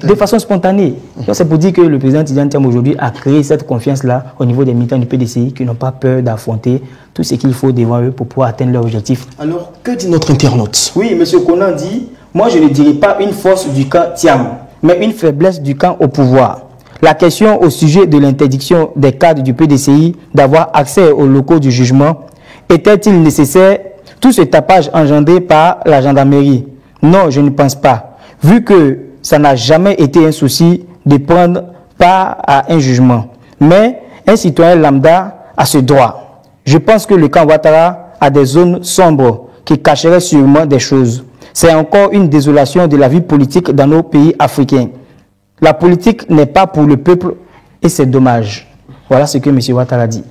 de façon spontanée. C'est pour dire que le président Tidjane Thiam aujourd'hui a créé cette confiance-là au niveau des militants du PDCI qui n'ont pas peur d'affronter tout ce qu'il faut devant eux pour pouvoir atteindre leur objectif. Alors, que dit notre internaute? Oui, M. Conan dit, moi je ne dirais pas une force du camp Thiam, mais une faiblesse du camp au pouvoir. La question au sujet de l'interdiction des cadres du PDCI d'avoir accès aux locaux du jugement, était-il nécessaire tout ce tapage engendré par la gendarmerie? Non, je ne pense pas. Vu que ça n'a jamais été un souci de prendre part à un jugement. Mais un citoyen lambda a ce droit. Je pense que le camp Ouattara a des zones sombres qui cacheraient sûrement des choses. C'est encore une désolation de la vie politique dans nos pays africains. La politique n'est pas pour le peuple et c'est dommage. Voilà ce que M. Ouattara dit.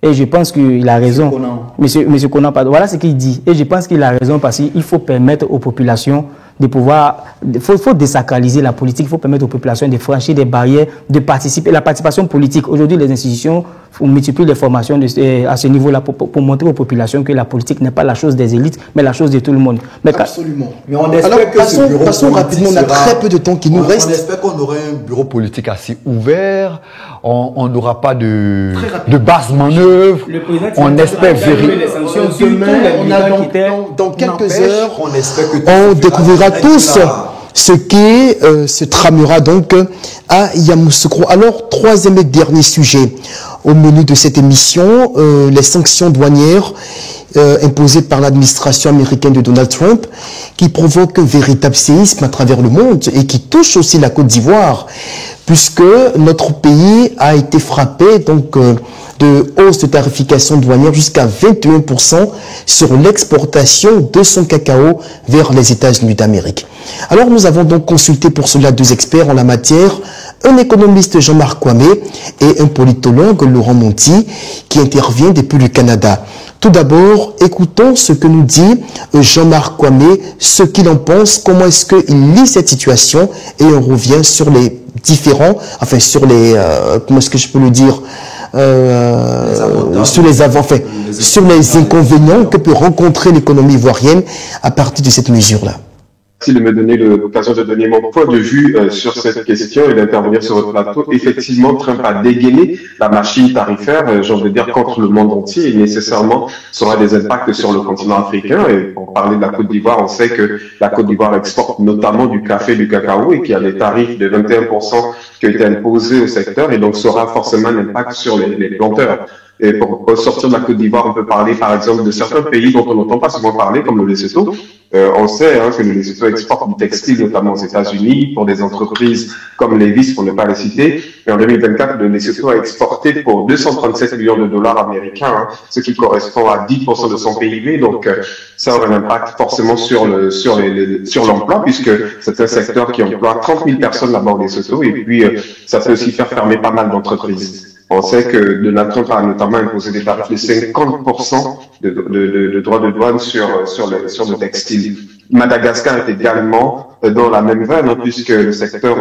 Et je pense qu'il a raison. Monsieur Conan, pardon. Voilà ce qu'il dit. Et je pense qu'il a raison parce qu'il faut permettre aux populations de pouvoir... Il faut désacraliser la politique. Il faut permettre aux populations de franchir des barrières, de participer. La participation politique. Aujourd'hui, les institutions multiplient les formations à ce niveau-là pour montrer aux populations que la politique n'est pas la chose des élites, mais la chose de tout le monde. Mais absolument. Mais on espère que passons rapidement, on a très peu de temps qui nous reste. On espère qu'on aura un bureau politique assez ouvert. On n'aura pas de basse manœuvre. On espère dans quelques heures, on découvrira tous ce qui se tramera donc à Yamoussoukro. Alors, troisième et dernier sujet au menu de cette émission, les sanctions douanières imposées par l'administration américaine de Donald Trump, qui provoquent un véritable séisme à travers le monde et qui touche aussi la Côte d'Ivoire, puisque notre pays a été frappé donc de hausse de tarification douanière jusqu'à 21% sur l'exportation de son cacao vers les États-Unis d'Amérique. Alors nous avons donc consulté pour cela deux experts en la matière, un économiste Jean-Marc Kwame et un politologue Laurent Monti qui intervient depuis le Canada. Tout d'abord, écoutons ce que nous dit Jean-Marc Kwame, ce qu'il en pense, comment est-ce qu'il lit cette situation et on revient sur les différents, enfin sur les, comment est-ce que je peux le dire, sur les inconvénients que peut rencontrer l'économie ivoirienne à partir de cette mesure-là. Merci de me donner l'occasion de donner mon point de vue sur cette question et d'intervenir sur votre plateau. Effectivement, Trump a dégainé la machine tarifaire, j'ai envie de dire, contre le monde entier et nécessairement ça aura des impacts sur le continent africain. Et pour parler de la Côte d'Ivoire, on sait que la Côte d'Ivoire exporte notamment du café et du cacao et qu'il y a des tarifs de 21% qui ont été imposés au secteur et donc ça aura forcément un impact sur les planteurs. Et pour sortir de la Côte d'Ivoire, on peut parler par exemple de certains pays dont on n'entend pas souvent parler, comme le Lesotho. On sait que le Lesotho exporte du textile, notamment aux États-Unis, pour des entreprises comme Levi's, pour ne pas les citer. Et en 2024, le Lesotho a exporté pour 237 millions de dollars américains, ce qui correspond à 10% de son PIB. Donc, ça aura un impact forcément sur l'emploi, puisque c'est un secteur qui emploie 30 000 personnes là-bas au Lesotho. Et puis, ça peut aussi faire fermer pas mal d'entreprises. On sait que Donald Trump a notamment imposé des tarifs de 50% de droits de douane sur le textile. Madagascar est également dans la même veine, puisque le secteur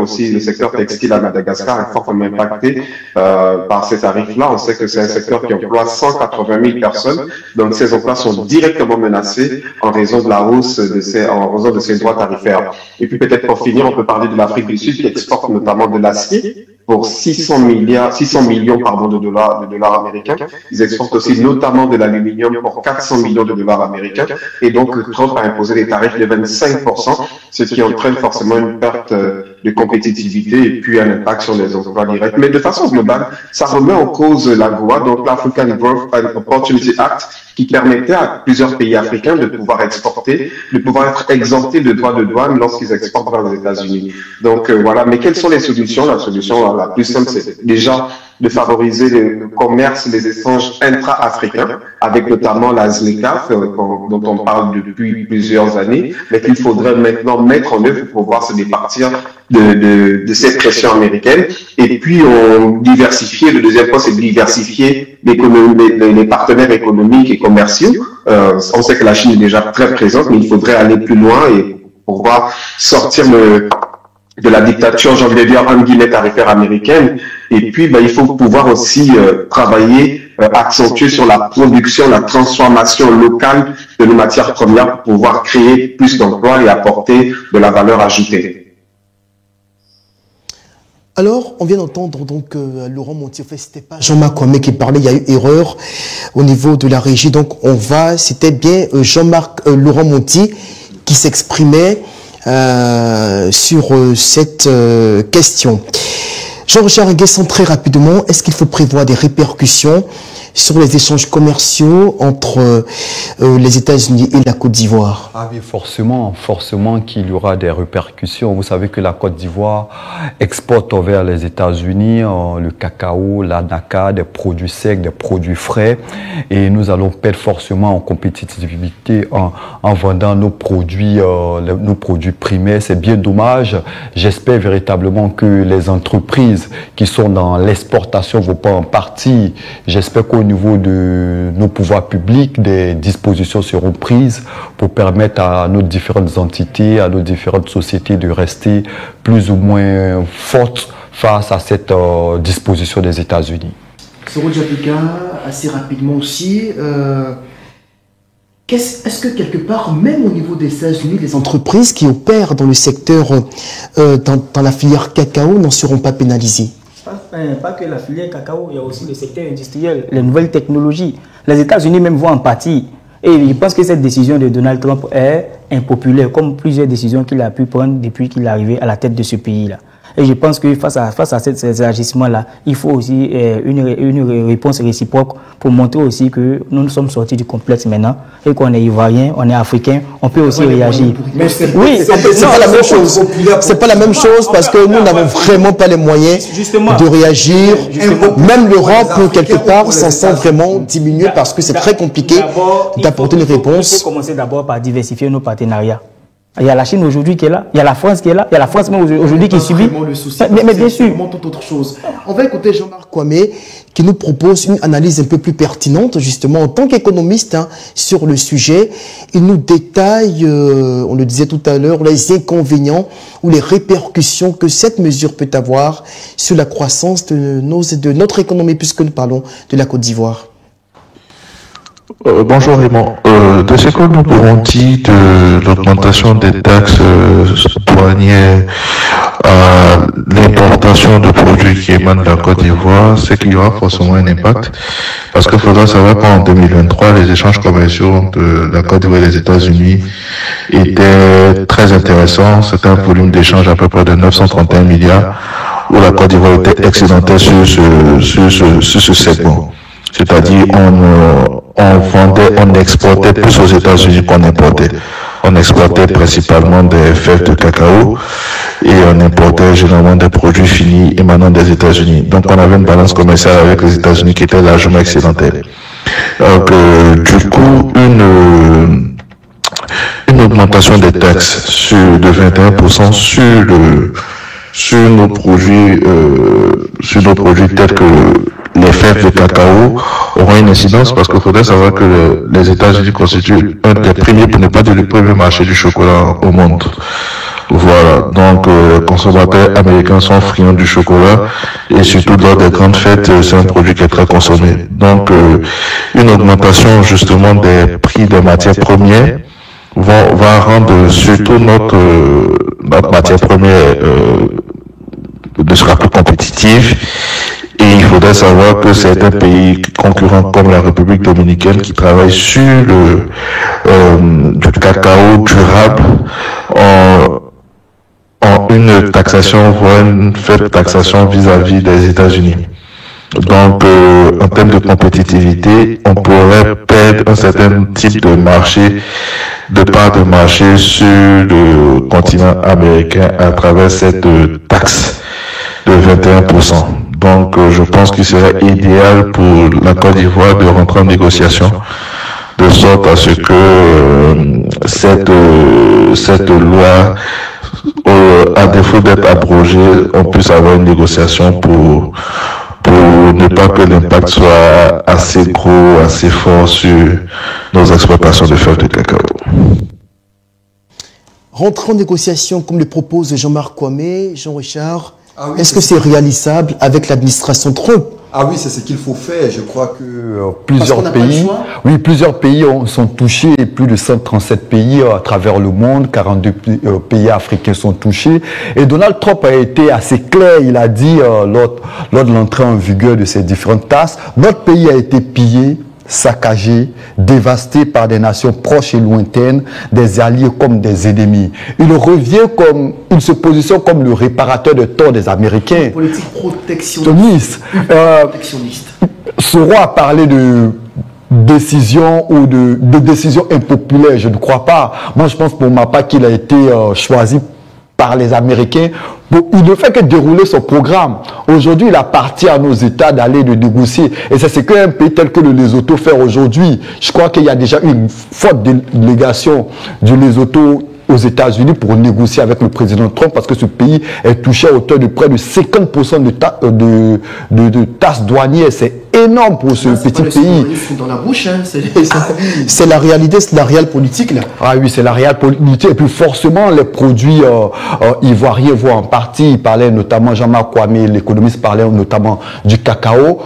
textile à Madagascar est fortement impacté par ces tarifs-là. On sait que c'est un secteur qui emploie 180 000 personnes, donc ces emplois sont directement menacés en raison de la hausse de ces droits tarifaires. Et puis peut-être pour finir, on peut parler de l'Afrique du Sud qui exporte notamment de l'acier pour 600 millions de dollars américains. Ils exportent aussi notamment de l'aluminium pour 400 millions de dollars américains. Et donc, Trump a imposé des tarifs de 25%, ce qui entraîne forcément une perte de compétitivité et puis un impact sur les emplois directs. Mais de façon globale, ça remet en cause la loi, donc l'African Growth and Opportunity Act, qui permettait à plusieurs pays africains de pouvoir exporter, de pouvoir être exemptés de droits de douane lorsqu'ils exportent vers les États-Unis. Donc voilà, mais quelles sont les solutions? La solution la plus simple, c'est déjà de favoriser le commerce, les échanges intra-africains, avec notamment la ZLECAf, dont on parle depuis plusieurs années, mais qu'il faudrait maintenant mettre en œuvre pour pouvoir se départir de cette pression américaine. Et puis, le deuxième point, c'est de diversifier les partenaires économiques et commerciaux. On sait que la Chine est déjà très présente, mais il faudrait aller plus loin et pouvoir sortir de la dictature, j'ai envie de dire, entre guillemets, tarifaire américaine. Et puis, il faut pouvoir aussi travailler, accentuer sur la production, la transformation locale de nos matières premières pour pouvoir créer plus d'emplois et apporter de la valeur ajoutée. Alors, on vient d'entendre donc Laurent Monti, en fait, c'était pas Jean-Marc Kwame qui parlait, il y a eu erreur au niveau de la régie. Donc, c'était bien Laurent Monti qui s'exprimait sur cette question. Jean-Richard Nguessan, très rapidement, est-ce qu'il faut prévoir des répercussions sur les échanges commerciaux entre les États-Unis et la Côte d'Ivoire? Ah oui, forcément qu'il y aura des répercussions. Vous savez que la Côte d'Ivoire exporte vers les États-Unis le cacao, l'anaca, des produits secs, des produits frais, et nous allons perdre forcément en compétitivité en vendant nos produits primaires. C'est bien dommage. J'espère véritablement que les entreprises qui sont dans l'exportation vont pas en partie. J'espère qu'au niveau de nos pouvoirs publics, des dispositions seront prises pour permettre à nos différentes entités, à nos différentes sociétés de rester plus ou moins fortes face à cette disposition des États-Unis. Soro Diapika, assez rapidement aussi, est-ce que quelque part, même au niveau des États-Unis, les entreprises qui opèrent dans le secteur, dans la filière cacao, n'en seront pas pénalisées? Pas que la filière cacao, il y a aussi le secteur industriel, les nouvelles technologies. Les États-Unis même vont en partie. Et je pense que cette décision de Donald Trump est impopulaire, comme plusieurs décisions qu'il a pu prendre depuis qu'il est arrivé à la tête de ce pays-là. Et je pense que face à ces agissements-là, il faut aussi une réponse réciproque pour montrer aussi que nous sommes sortis du complexe maintenant et qu'on est ivoirien, on est africain, on peut aussi réagir. Mais c'est pas la même chose. C'est pas la même chose parce que nous n'avons vraiment pas les moyens de réagir. Même l'Europe, quelque part, s'en sent vraiment diminuer parce que c'est très compliqué d'apporter une réponse. Il faut commencer d'abord par diversifier nos partenariats. Il y a la Chine aujourd'hui qui est là, il y a la France qui est là, il y a la France même aujourd'hui qui subit. Mais bien sûr. C'est toute autre chose. On va écouter Jean-Marc Kwame qui nous propose une analyse un peu plus pertinente justement en tant qu'économiste sur le sujet. Il nous détaille, on le disait tout à l'heure, les inconvénients ou les répercussions que cette mesure peut avoir sur la croissance de notre économie puisque nous parlons de la Côte d'Ivoire. Bonjour Raymond. De ce que nous pouvons dire de l'augmentation des taxes douanières à l'importation de produits qui émanent de la Côte d'Ivoire, c'est qu'il y aura forcément un impact. Parce qu'il faudra savoir qu'en 2023, les échanges commerciaux de la Côte d'Ivoire et les États-Unis étaient très intéressants. C'était un volume d'échange à peu près de 931 milliards, où la Côte d'Ivoire était excédentaire sur ce segment. C'est-à-dire, on exportait plus aux États-Unis qu'on importait. On exportait principalement des fèves de cacao et on importait généralement des produits finis émanant des États-Unis. Donc, on avait une balance commerciale avec les États-Unis qui était largement excédentaire. Donc, du coup, une augmentation des taxes de 21% sur nos produits tels que les fèves de cacao auront une incidence parce qu'il faudrait savoir que les États-Unis constituent un des premiers, pour ne pas dire le premier marché du chocolat au monde. Voilà. Donc, les consommateurs américains sont friands du chocolat et surtout lors des grandes fêtes, c'est un produit qui est très consommé. Donc, une augmentation justement des prix des matières premières va rendre surtout notre matière première ne sera plus compétitive. Et il faudrait savoir que certains pays concurrents comme la République dominicaine qui travaillent sur du cacao durable ont une taxation, voire une faible taxation vis-à-vis des États-Unis. Donc, en termes de compétitivité, on pourrait perdre un certain type de marché, de part de marché sur le continent américain à travers cette taxe de 21%. Donc, je pense qu'il serait idéal pour la Côte d'Ivoire de rentrer en négociation, de sorte à ce que cette loi, à défaut d'être abrogée, on puisse avoir une négociation pour ne pas que l'impact soit assez gros, assez fort sur nos exportations de fèves de cacao. Rentrer en négociation comme le propose Jean-Marc Kwame, Jean-Richard, est-ce que c'est réalisable avec l'administration Trump? Ah oui, c'est ce qu'il faut faire. Je crois que plusieurs pays sont touchés, plus de 137 pays à travers le monde, 42 pays africains sont touchés. Et Donald Trump a été assez clair, il a dit lors de l'entrée en vigueur de ces différentes taxes, notre pays a été pillé, saccagé, dévasté par des nations proches et lointaines, des alliés comme des ennemis. Il se positionne comme le réparateur de tort des Américains. Politique protectionniste. Soro a parlé de décision ou de décision impopulaire, je ne crois pas. Moi, je pense pour ma part qu'il a été choisi par les Américains. Il ne fait que dérouler son programme. Aujourd'hui, il appartient à nos États d'aller de négocier. Et c'est ce qu'un pays tel que le Lesotho fait aujourd'hui. Je crois qu'il y a déjà une forte délégation du Lesotho aux États-Unis pour négocier avec le président Trump parce que ce pays est touché à hauteur de près de 50% de taxes douanières. C'est énorme pour ce petit pays. Dans la bouche, hein. C'est la réalité, c'est la réelle politique là. Ah oui, c'est la réelle politique. Et puis forcément, les produits ivoiriens vont en partie. Il parlait notamment, Jean-Marc Kwame, l'économiste, parlait notamment du cacao.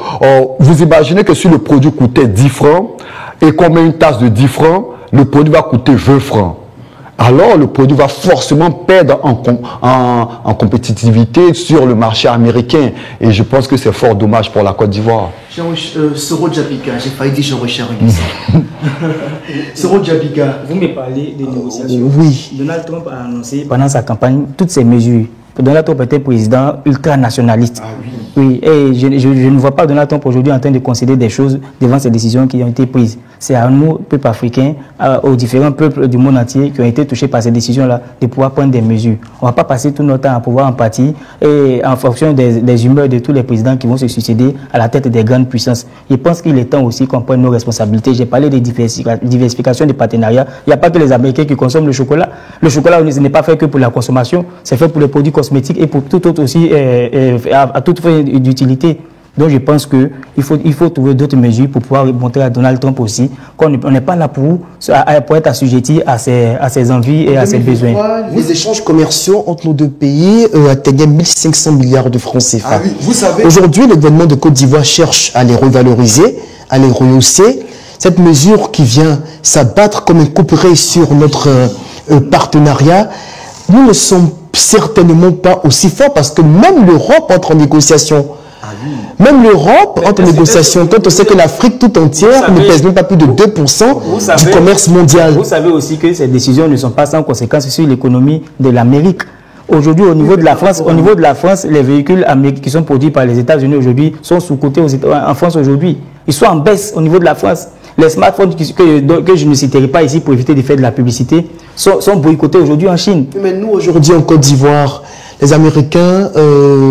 Vous imaginez que si le produit coûtait 10 francs et qu'on met une taxe de 10 francs, le produit va coûter 20 francs. Alors le produit va forcément perdre en compétitivité sur le marché américain. Et je pense que c'est fort dommage pour la Côte d'Ivoire. Soro Djabika, j'ai failli dire Jean-Richard Guissa. Soro Djabika. Vous me parlez des négociations. Oui. Donald Trump a annoncé pendant sa campagne toutes ces mesures. Donald Trump était président ultranationaliste. Ah oui. Oui, et je ne vois pas Donald Trump aujourd'hui en train de concéder des choses devant ces décisions qui ont été prises. C'est à nous, peuple africain, aux différents peuples du monde entier qui ont été touchés par ces décisions-là, de pouvoir prendre des mesures. On ne va pas passer tout notre temps à pouvoir en partie et en fonction des humeurs de tous les présidents qui vont se succéder à la tête des grandes puissances. Je pense qu'il est temps aussi qu'on prenne nos responsabilités. J'ai parlé de diversification des partenariats. Il n'y a pas que les Américains qui consomment le chocolat. Le chocolat, ce n'est pas fait que pour la consommation, c'est fait pour les produits cosmétiques et pour tout autre aussi, à toute fin d'utilité. Donc je pense qu'il faut trouver d'autres mesures pour pouvoir montrer à Donald Trump aussi qu'on n'est pas là pour être assujetti à ses envies et à ses besoins. Les échanges commerciaux entre nos deux pays atteignaient 1500 milliards de francs CFA. Ah oui, vous savez. Aujourd'hui, le gouvernement de Côte d'Ivoire cherche à les revaloriser, à les rehausser. Cette mesure qui vient s'abattre comme un couperet sur notre partenariat, nous ne sommes certainement pas aussi forts parce que même l'Europe entre en négociation. Même l'Europe entre en négociation, quand on sait que l'Afrique tout entière ne pèse même pas plus de 2% du commerce mondial. Vous savez aussi que ces décisions ne sont pas sans conséquences sur l'économie de l'Amérique. Aujourd'hui, au niveau de la France, les véhicules américains qui sont produits par les États-Unis aujourd'hui sont sous-cotés en France aujourd'hui. Ils sont en baisse au niveau de la France. Les smartphones que je ne citerai pas ici pour éviter de faire de la publicité sont boycottés aujourd'hui en Chine. Mais nous, aujourd'hui en Côte d'Ivoire, les Américains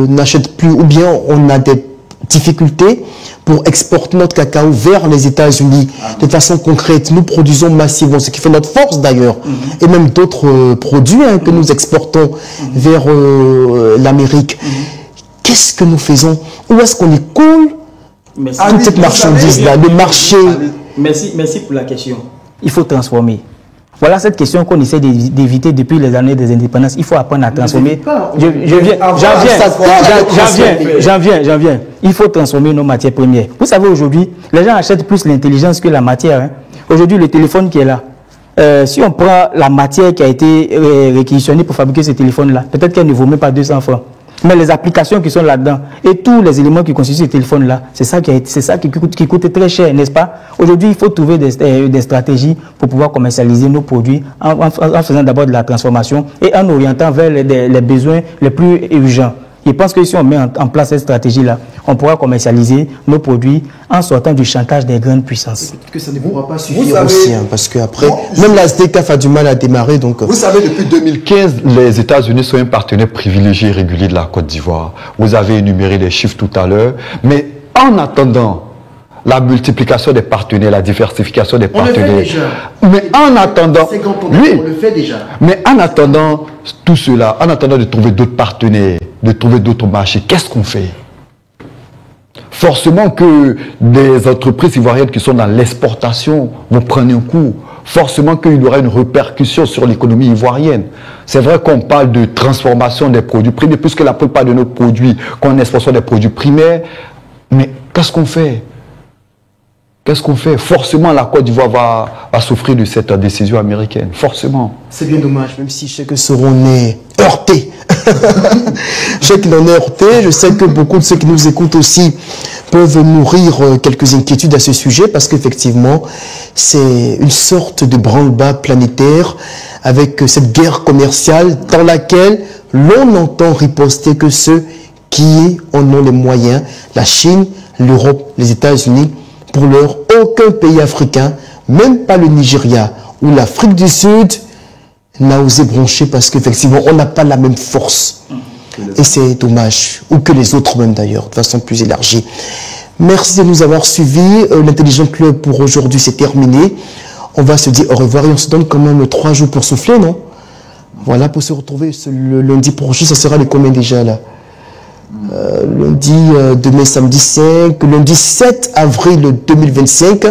n'achètent plus, ou bien on a des difficultés pour exporter notre cacao vers les États-Unis de façon concrète. Nous produisons massivement, ce qui fait notre force d'ailleurs, et même d'autres produits que nous exportons vers l'Amérique. Qu'est-ce que nous faisons? Où est-ce qu'on écoule toute cette marchandise-là, le marché? Merci pour la question. Il faut transformer. Voilà cette question qu'on essaie d'éviter depuis les années des indépendances. Il faut apprendre à transformer. J'en viens. Il faut transformer nos matières premières. Vous savez, aujourd'hui, les gens achètent plus l'intelligence que la matière. Hein. Aujourd'hui, le téléphone qui est là, si on prend la matière qui a été réquisitionnée pour fabriquer ce téléphone-là, peut-être qu'elle ne vaut même pas 200 francs. Mais les applications qui sont là-dedans et tous les éléments qui constituent ce téléphone-là, c'est ça qui coûte très cher, n'est-ce pas? Aujourd'hui, il faut trouver des stratégies pour pouvoir commercialiser nos produits en faisant d'abord de la transformation et en orientant vers les besoins les plus urgents. Je pense que si on met en place cette stratégie-là, on pourra commercialiser nos produits en sortant du chantage des grandes puissances. Que ça ne pourra pas suffire aussi, parce qu'après, même la SDCAF a du mal à démarrer. Donc, vous savez, depuis 2015, les États-Unis sont un partenaire privilégié et régulier de la Côte d'Ivoire. Vous avez énuméré les chiffres tout à l'heure. Mais en attendant la multiplication des partenaires, la diversification des partenaires. On le fait déjà. Mais en attendant, on le fait déjà. Mais en attendant tout cela, en attendant de trouver d'autres partenaires, de trouver d'autres marchés, qu'est-ce qu'on fait? Forcément que des entreprises ivoiriennes qui sont dans l'exportation vont prendre un coup. Forcément qu'il y aura une répercussion sur l'économie ivoirienne. C'est vrai qu'on parle de transformation des produits primés, puisque la plupart de nos produits, qu'on exporte des produits primaires, mais qu'est-ce qu'on fait? Qu'est-ce qu'on fait? Forcément, la Côte d'Ivoire va souffrir de cette décision américaine. Forcément. C'est bien dommage, même si je sais que Soro est heurté. Je sais qu'il en est heurté. Je sais que beaucoup de ceux qui nous écoutent aussi peuvent nourrir quelques inquiétudes à ce sujet parce qu'effectivement, c'est une sorte de branle-bas planétaire avec cette guerre commerciale dans laquelle l'on entend riposter que ceux qui en ont les moyens, la Chine, l'Europe, les États-Unis. Pour l'heure, aucun pays africain, même pas le Nigeria ou l'Afrique du Sud, n'a osé broncher parce qu'effectivement, on n'a pas la même force. Et c'est dommage. Ou que les autres même d'ailleurs, de façon plus élargie. Merci de nous avoir suivis. L'Intelligent Club pour aujourd'hui, c'est terminé. On va se dire au revoir et on se donne quand même 3 jours pour souffler, non? Voilà, pour se retrouver le lundi prochain, ça sera les combien déjà là? Lundi, demain samedi 5, lundi 7 avril 2025,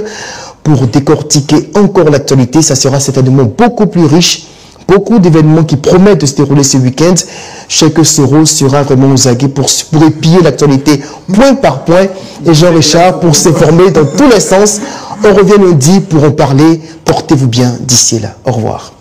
pour décortiquer encore l'actualité. Ça sera certainement beaucoup plus riche. Beaucoup d'événements qui promettent de se dérouler ce week-end. Chaque Soro sera vraiment aux aguets pour épier l'actualité point par point. Et Jean-Richard pour s'informer dans tous les sens. On revient lundi pour en parler. Portez-vous bien d'ici là. Au revoir.